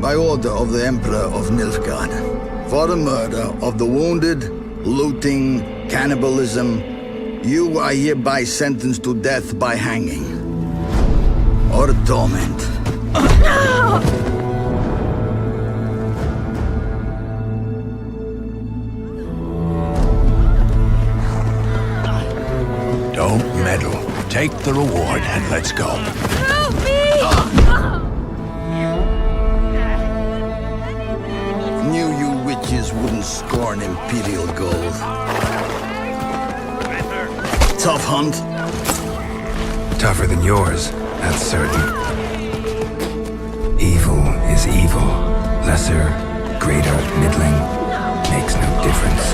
by order of the Emperor of Nilfgaard, for the murder of the wounded, looting, cannibalism, you are hereby sentenced to death by hanging. Or torment. Don't meddle. Take the reward and let's go. Help me! Knew you witches wouldn't scorn imperial gold. Tough hunt. Tougher than yours, that's certain. Evil is evil. Lesser, greater, middling, makes no difference.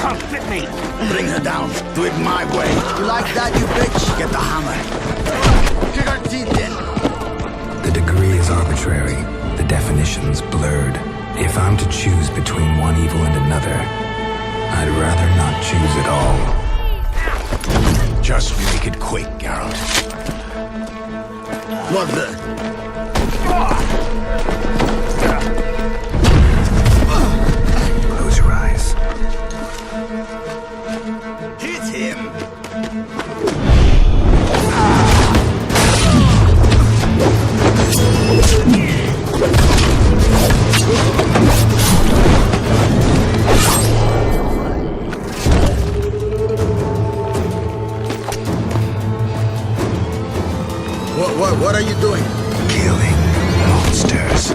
Can't fit me! Bring her down. Do it my way. You like that, you bitch? Get the hammer. Kick her teeth in. The degree is arbitrary, the definition's blurred. If I'm to choose between one evil and another, I'd rather not choose at all. Just make it quick, Geralt. What the? Close your eyes. Hit him. What are you doing? Killing monsters.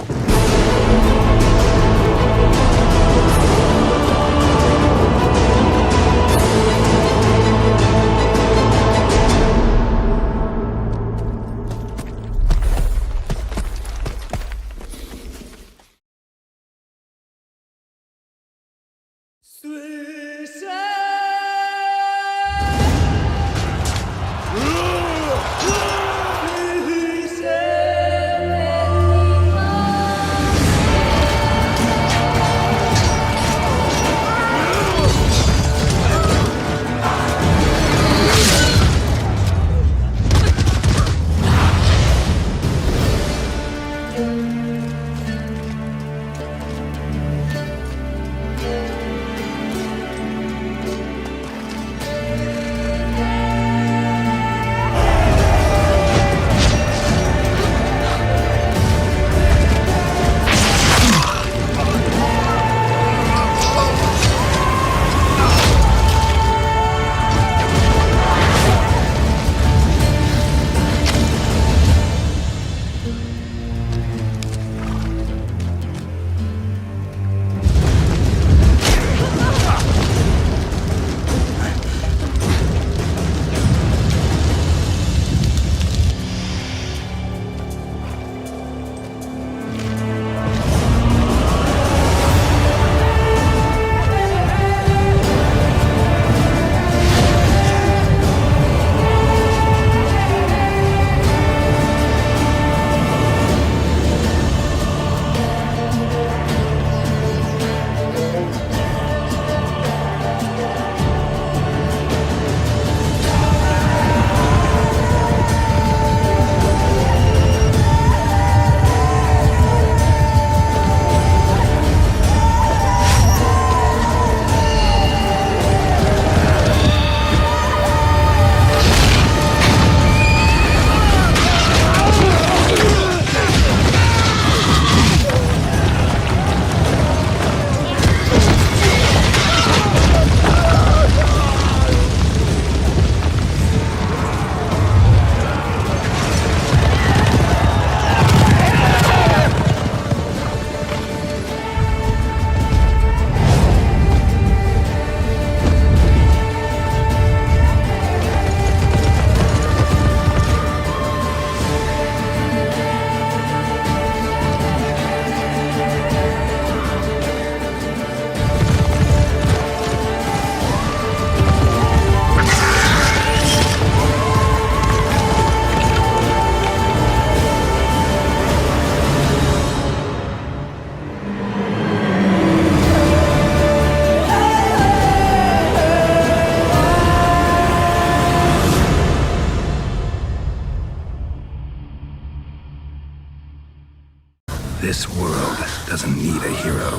This world doesn't need a hero.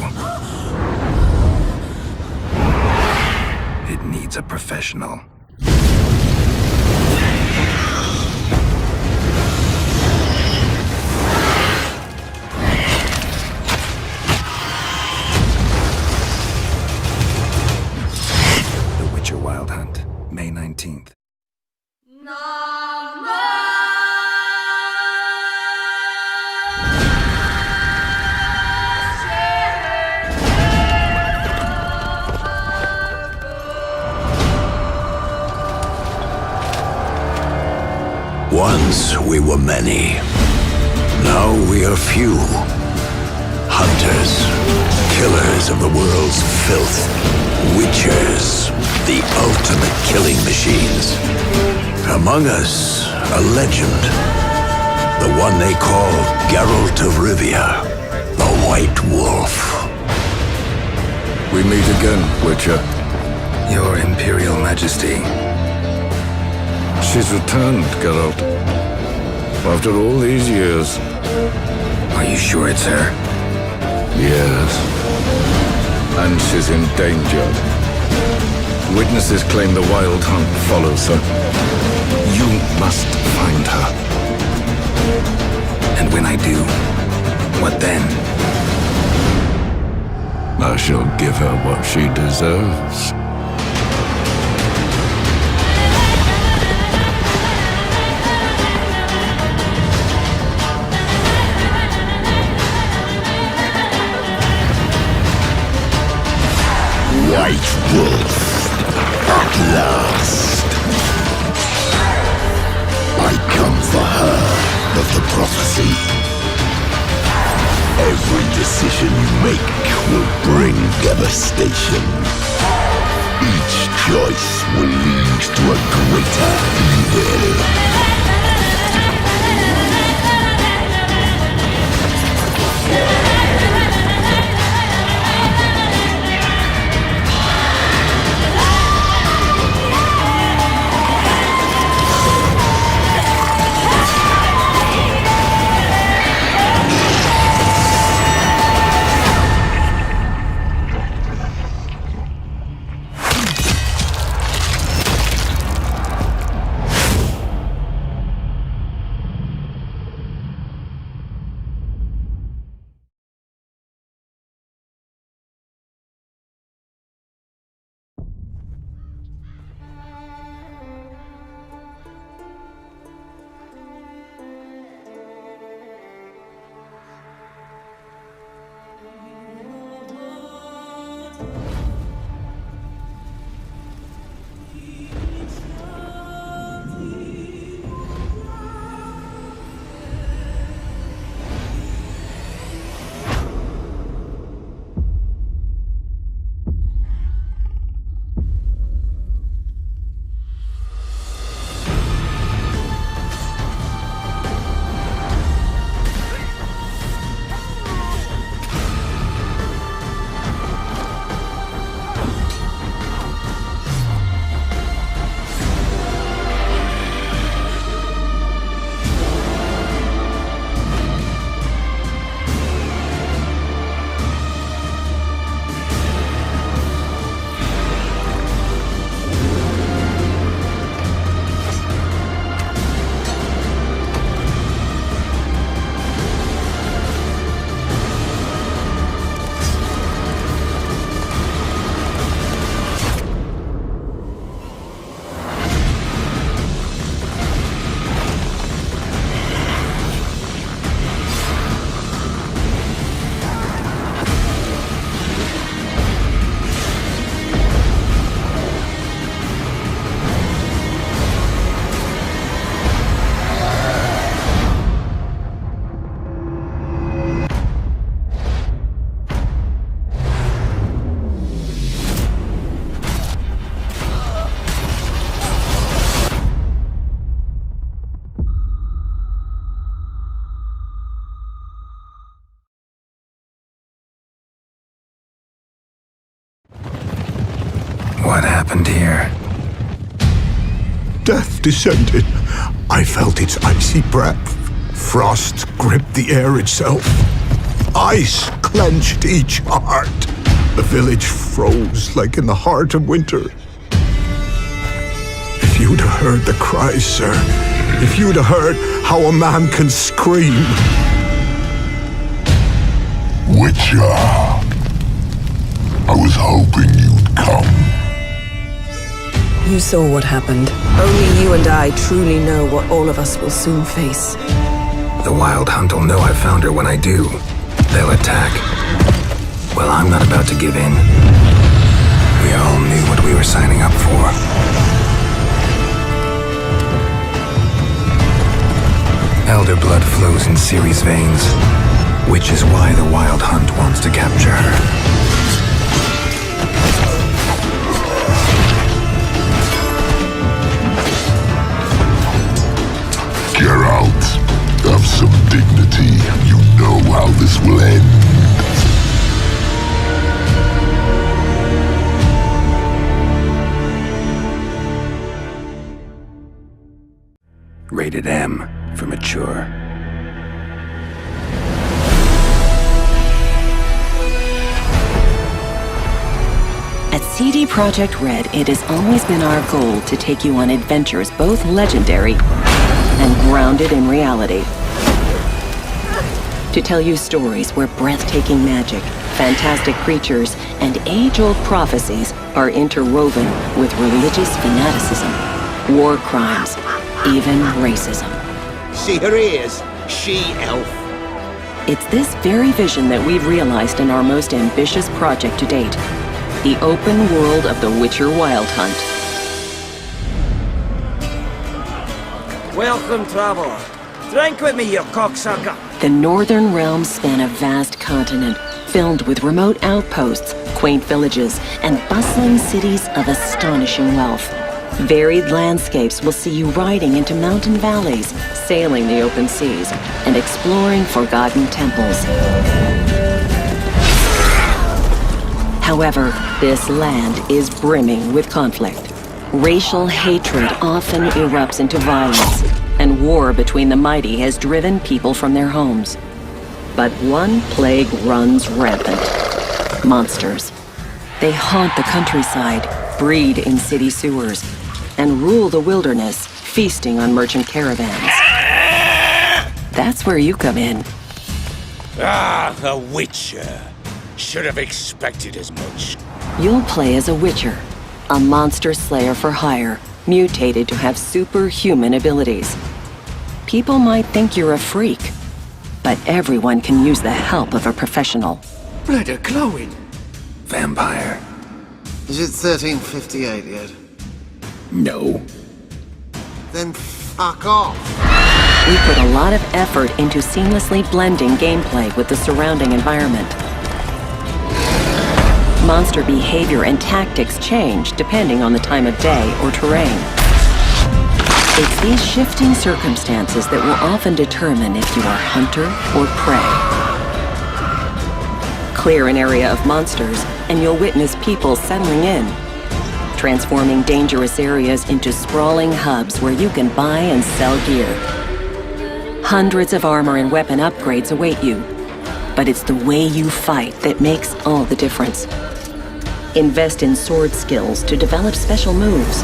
It needs a professional. The Witcher Wild Hunt, May 19th. Once we were many. Now we are few. Hunters, killers of the world's filth. Witchers, the ultimate killing machines. Among us, a legend. The one they call Geralt of Rivia, the White Wolf. We meet again, Witcher. Your Imperial Majesty. She's returned, Geralt. After all these years. Are you sure it's her? Yes. And she's in danger. Witnesses claim the Wild Hunt follows her. You must find her. And when I do, what then? I shall give her what she deserves. White Wolf, at last. I come for her of the prophecy. Every decision you make will bring devastation. Each choice will lead to a greater evil. What happened here? Death descended. I felt its icy breath. Frost gripped the air itself. Ice clenched each heart. The village froze like in the heart of winter. If you'd have heard the cries, sir, if you'd have heard how a man can scream. Witcher, I was hoping you'd come. You saw what happened. Only you and I truly know what all of us will soon face. The Wild Hunt will know I found her when I do. They'll attack. Well, I'm not about to give in. We all knew what we were signing up for. Elder blood flows in Ciri's veins, which is why the Wild Hunt wants to capture her. Geralt, have some dignity. You know how this will end. Rated M for mature. At CD Projekt Red, it has always been our goal to take you on adventures both legendary and grounded in reality. To tell you stories where breathtaking magic, fantastic creatures, and age-old prophecies are interwoven with religious fanaticism, war crimes, even racism. See her ears, she-elf. It's this very vision that we've realized in our most ambitious project to date, the open world of The Witcher Wild Hunt. Welcome, traveler. Drink with me, you cocksucker. The Northern Realms span a vast continent filled with remote outposts, quaint villages, and bustling cities of astonishing wealth. Varied landscapes will see you riding into mountain valleys, sailing the open seas, and exploring forgotten temples. However, this land is brimming with conflict. Racial hatred often erupts into violence, and war between the mighty has driven people from their homes. But one plague runs rampant: monsters. They haunt the countryside, breed in city sewers, and rule the wilderness, feasting on merchant caravans. That's where you come in. Ah, a Witcher. Should have expected as much. You'll play as a Witcher, a monster slayer for hire, mutated to have superhuman abilities. People might think you're a freak, but everyone can use the help of a professional. Blood are glowing. Vampire. Is it 1358 yet? No. Then fuck off. We put a lot of effort into seamlessly blending gameplay with the surrounding environment. Monster behavior and tactics change depending on the time of day or terrain. It's these shifting circumstances that will often determine if you are hunter or prey. Clear an area of monsters, and you'll witness people settling in, transforming dangerous areas into sprawling hubs where you can buy and sell gear. Hundreds of armor and weapon upgrades await you, but it's the way you fight that makes all the difference. Invest in sword skills to develop special moves.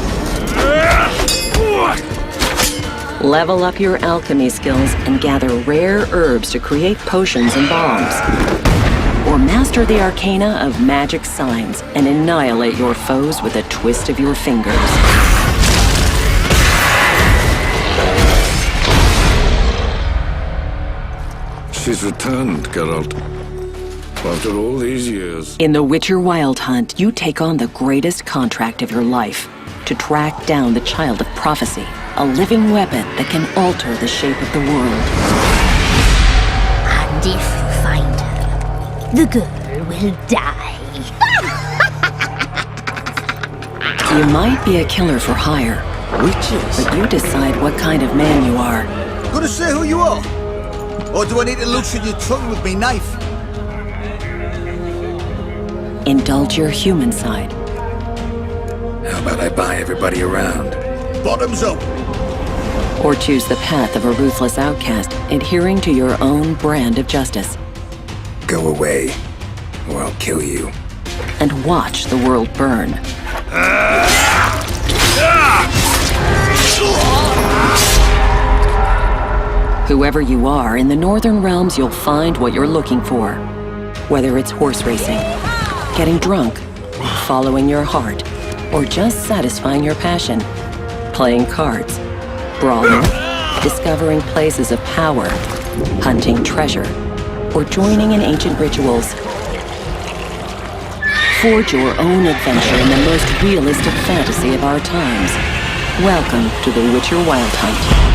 Level up your alchemy skills and gather rare herbs to create potions and bombs. Or master the arcana of magic signs and annihilate your foes with a twist of your fingers. She's returned, Geralt. After all these years. In The Witcher Wild Hunt, you take on the greatest contract of your life to track down the Child of Prophecy, a living weapon that can alter the shape of the world. And if you find her, the girl will die. You might be a killer for hire, Witches? but you decide what kind of man you are. Gonna say who you are? Or do I need to loosen your tongue with me knife? Indulge your human side. How about I buy everybody around? Bottoms up. Or choose the path of a ruthless outcast, adhering to your own brand of justice. Go away, or I'll kill you. And watch the world burn. Whoever you are, in the Northern Realms you'll find what you're looking for. Whether it's horse racing, getting drunk, following your heart, or just satisfying your passion. Playing cards, brawling, discovering places of power, hunting treasure, or joining in ancient rituals. Forge your own adventure in the most realistic fantasy of our times. Welcome to the Witcher Wild Hunt.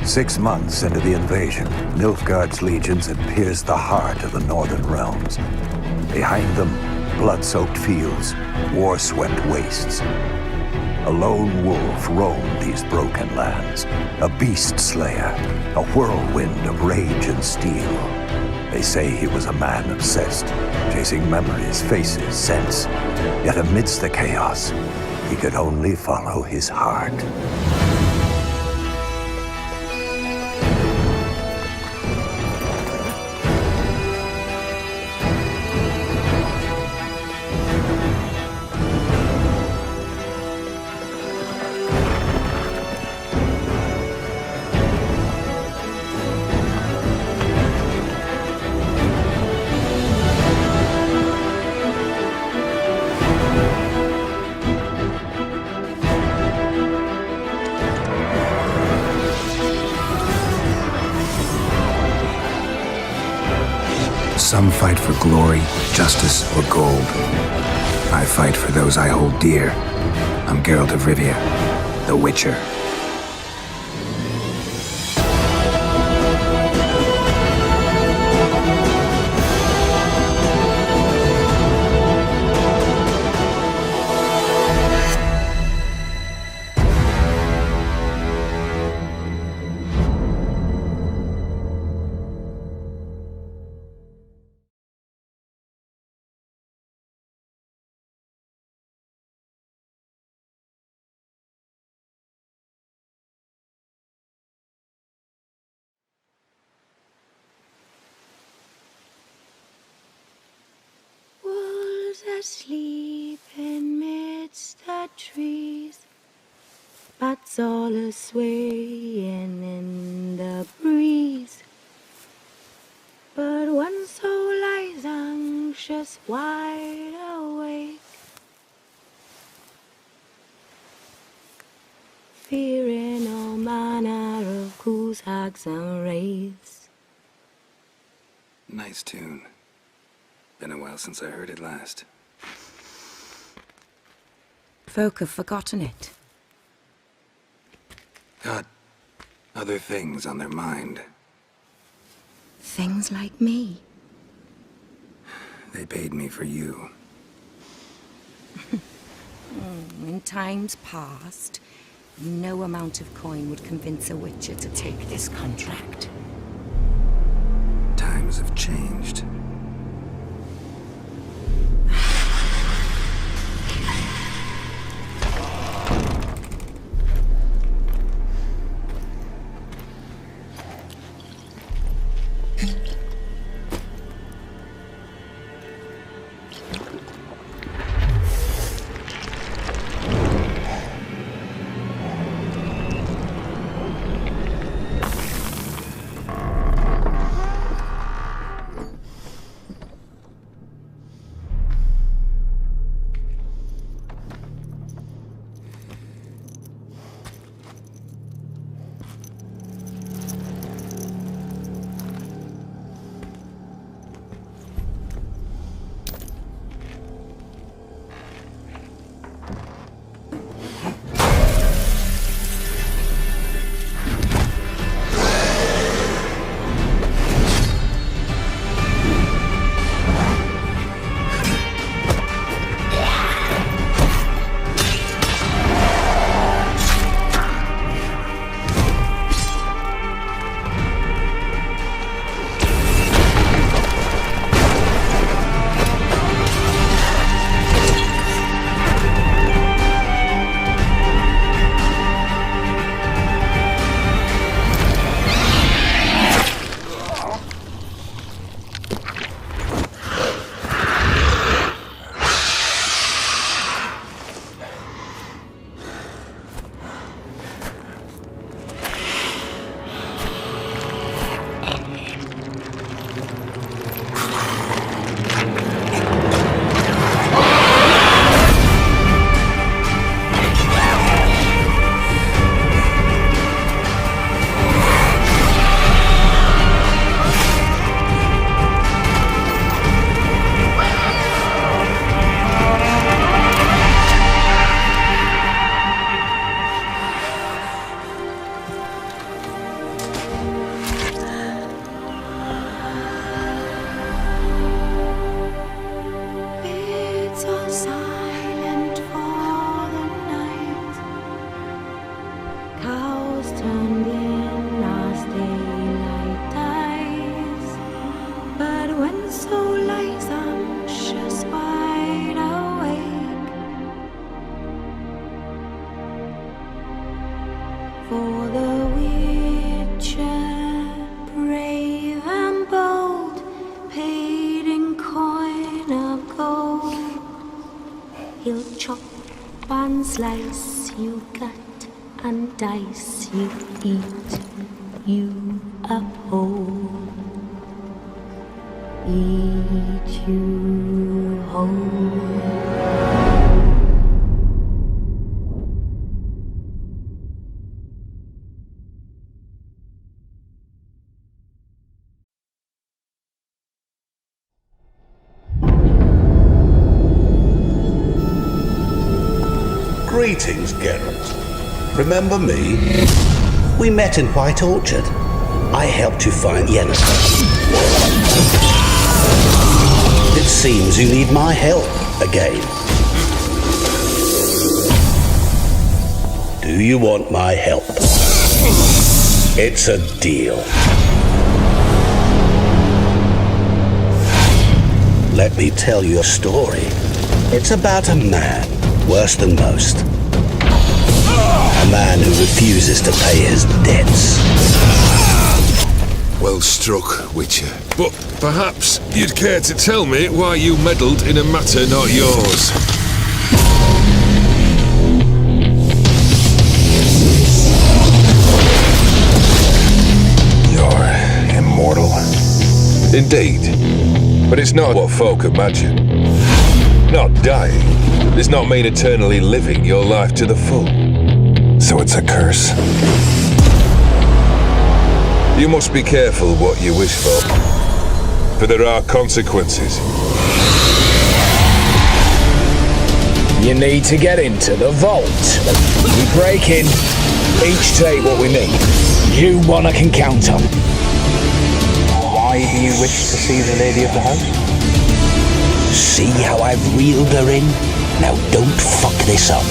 Six months into the invasion, Nilfgaard's legions had pierced the heart of the Northern Realms. Behind them, blood-soaked fields, war-swept wastes. A lone wolf roamed these broken lands, a beast slayer, a whirlwind of rage and steel. They say he was a man obsessed, chasing memories, faces, scents. Yet amidst the chaos, he could only follow his heart. Some fight for glory, justice, or gold. I fight for those I hold dear. I'm Geralt of Rivia, the Witcher. asleep amidst the trees, bats all a-swaying in the breeze. But one soul lies anxious, wide awake, fearing all manner of ghouls, hags, and wraiths. Nice tune. Been a while since I heard it last. Folk have forgotten it. Got other things on their mind. Things like me. They paid me for you. In times past, no amount of coin would convince a witcher to take this contract. Times have changed. Slice you cut and dice you eat you up whole. Eat you whole. Greetings, Geralt. Remember me? We met in White Orchard. I helped you find Yennefer. It seems you need my help again. Do you want my help? It's a deal. Let me tell you a story. It's about a man worse than most. A man who refuses to pay his debts. Well struck, Witcher. But perhaps you'd care to tell me why you meddled in a matter not yours. You're immortal. Indeed. But it's not what folk imagine. Not dying does not mean eternally living your life to the full. So it's a curse. You must be careful what you wish for there are consequences. You need to get into the vault. We break in, each take what we need. You one I can count on. Why do you wish to see the lady of the house? See how I've reeled her in? Now don't fuck this up.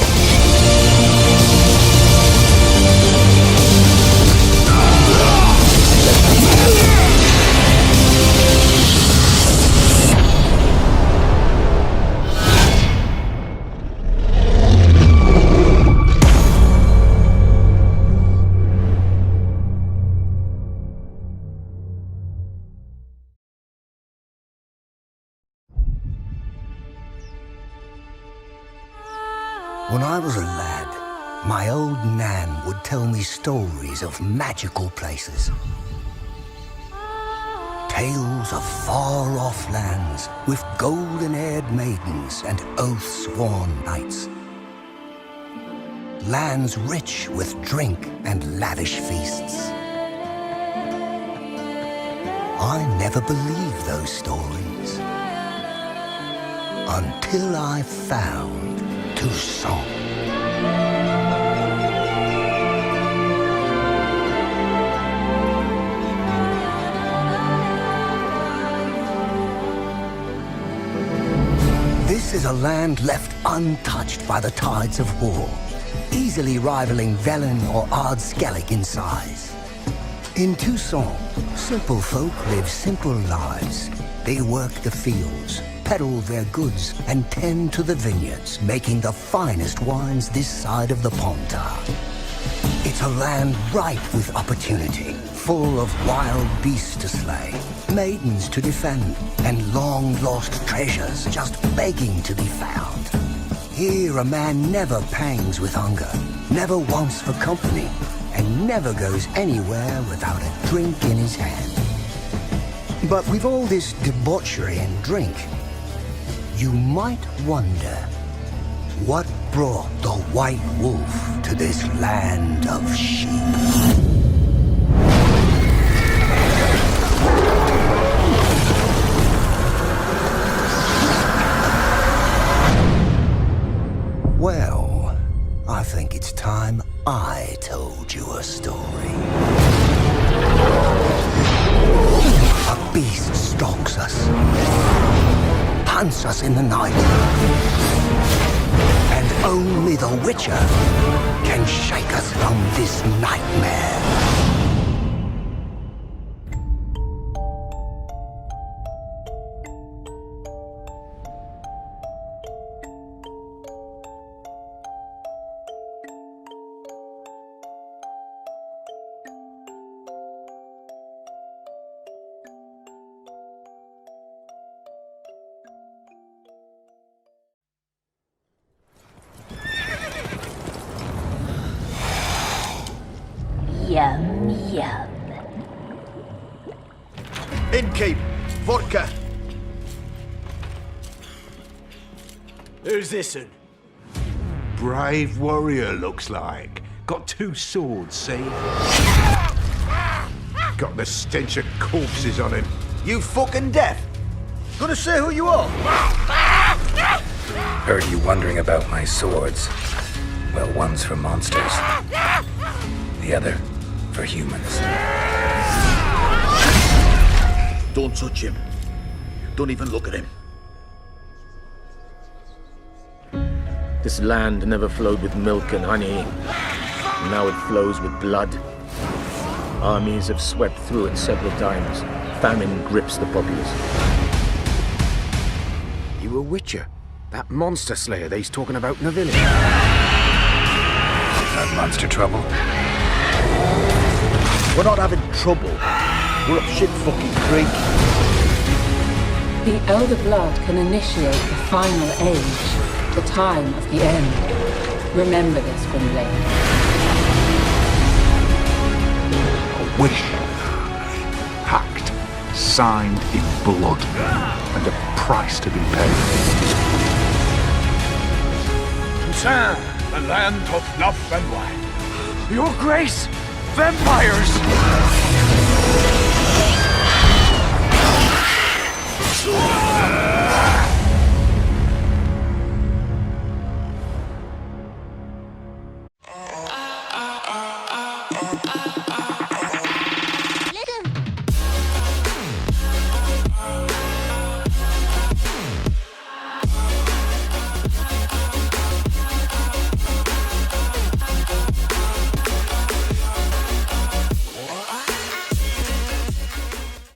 When I was a lad, my old Nan would tell me stories of magical places. Tales of far-off lands with golden-haired maidens and oath-sworn knights. Lands rich with drink and lavish feasts. I never believed those stories until I found Tucson. This is a land left untouched by the tides of war, easily rivaling Velen or Ardskellig in size. In Tucson, simple folk live simple lives. They work the fields, peddle their goods, and tend to the vineyards, making the finest wines this side of the Pontar. It's a land ripe with opportunity, full of wild beasts to slay, maidens to defend, and long-lost treasures just begging to be found. Here a man never pangs with hunger, never wants for company, and never goes anywhere without a drink in his hand. But with all this debauchery and drink, you might wonder what brought the White Wolf to this land of sheep. Well, I think it's time I told you a story. A beast stalks us, hunts us in the night, and only the Witcher can shake us from this nightmare. Yum, yum. Innkeep, vodka. Who's this'n? Brave warrior, looks like. Got 2 swords, see? Got the stench of corpses on him. You fucking deaf? Gonna say who you are? Heard you wondering about my swords. Well, one's for monsters. The other for humans. Don't touch him. Don't even look at him. This land never flowed with milk and honey. Now it flows with blood. Armies have swept through it several times. Famine grips the populace. You a Witcher? That monster slayer they's talking about in the village. Got monster trouble? We're not having trouble. We're up shit fucking creek. The Elder Blood can initiate the final age, the time of the end. Remember this, Gwynplaine. A wish. Hacked, signed in blood, and a price to be paid. Toussaint, the land of love and wine. Your grace, vampires!